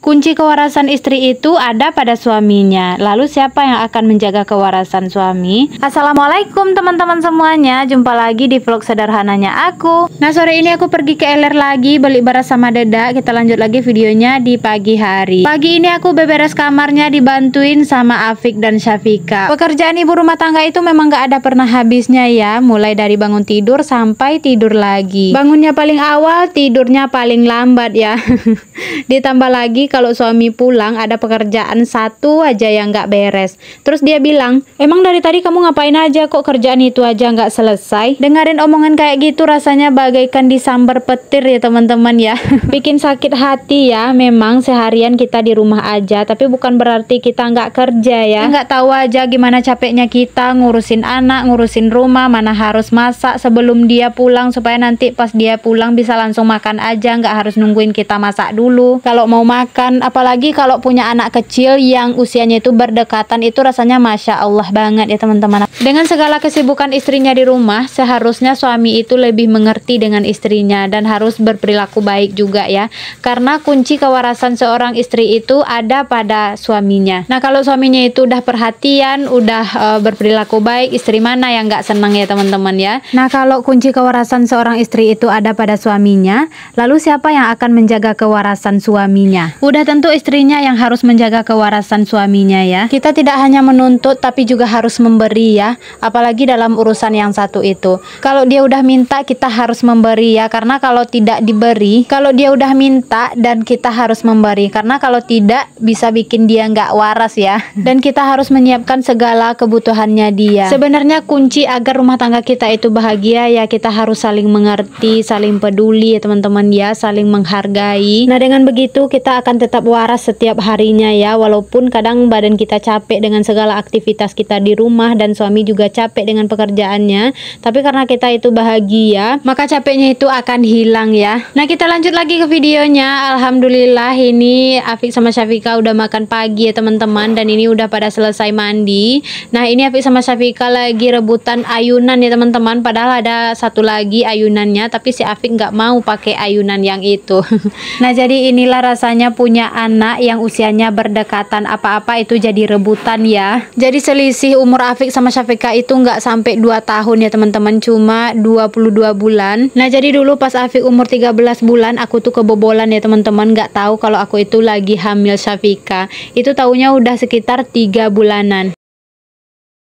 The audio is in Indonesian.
Kunci kewarasan istri itu ada pada suaminya. Lalu siapa yang akan menjaga kewarasan suami? Assalamualaikum teman-teman semuanya. Jumpa lagi di vlog sederhananya aku. Nah, sore ini aku pergi ke LR lagi beli beras sama Deda. Kita lanjut lagi videonya di pagi hari. Pagi ini aku beberes kamarnya dibantuin sama Afik dan Syafika. Pekerjaan ibu rumah tangga itu memang gak ada pernah habisnya ya. Mulai dari bangun tidur sampai tidur lagi. Bangunnya paling awal, tidurnya paling lambat ya. Ditambah lagi kalau suami pulang ada pekerjaan satu aja yang nggak beres. Terus dia bilang, emang dari tadi kamu ngapain aja kok kerjaan itu aja nggak selesai? Dengerin omongan kayak gitu rasanya bagaikan disambar petir ya teman-teman ya. Bikin sakit hati ya. Memang seharian kita di rumah aja, tapi bukan berarti kita nggak kerja ya. Nggak tahu aja gimana capeknya kita ngurusin anak, ngurusin rumah, mana harus masak sebelum dia pulang supaya nanti pas dia pulang bisa langsung makan aja, nggak harus nungguin kita masak dulu. Kalau mau makan, apalagi kalau punya anak kecil yang usianya itu berdekatan, itu rasanya Masya Allah banget ya teman-teman. Dengan segala kesibukan istrinya di rumah, seharusnya suami itu lebih mengerti dengan istrinya dan harus berperilaku baik juga ya. Karena kunci kewarasan seorang istri itu ada pada suaminya. Nah, kalau suaminya itu udah perhatian, udah berperilaku baik, istri mana yang nggak senang ya teman-teman ya. Nah, kalau kunci kewarasan seorang istri itu ada pada suaminya, lalu siapa yang akan menjaga kewarasan suaminya? Udah tentu istrinya yang harus menjaga kewarasan suaminya ya. Kita tidak hanya menuntut tapi juga harus memberi ya. Apalagi dalam urusan yang satu itu. Kalau dia udah minta, kita harus memberi ya. Karena kalau tidak diberi, kalau dia udah minta dan kita harus memberi. Karena kalau tidak bisa bikin dia nggak waras ya. Dan kita harus menyiapkan segala kebutuhannya dia. Sebenarnya kunci agar rumah tangga kita itu bahagia ya, kita harus saling mengerti, saling peduli ya teman-teman ya, saling menghargai. Nah, dengan begitu kita akan tetap waras setiap harinya ya, walaupun kadang badan kita capek dengan segala aktivitas kita di rumah dan suami juga capek dengan pekerjaannya, tapi karena kita itu bahagia, maka capeknya itu akan hilang ya. Nah, kita lanjut lagi ke videonya. Alhamdulillah ini Afik sama Syafika udah makan pagi ya teman-teman, dan ini udah pada selesai mandi. Nah, ini Afik sama Syafika lagi rebutan ayunan ya teman-teman, padahal ada satu lagi ayunannya, tapi si Afik nggak mau pakai ayunan yang itu. Nah, jadi inilah rasanya punya anak yang usianya berdekatan, apa-apa itu jadi rebutan ya. Jadi selisih umur Afik sama Syafika itu nggak sampai 2 tahun ya teman-teman, cuma 22 bulan. Nah, jadi dulu pas Afik umur 13 bulan aku tuh kebobolan ya teman-teman, nggak tahu kalau aku itu lagi hamil Syafika. Itu taunya udah sekitar 3 bulanan.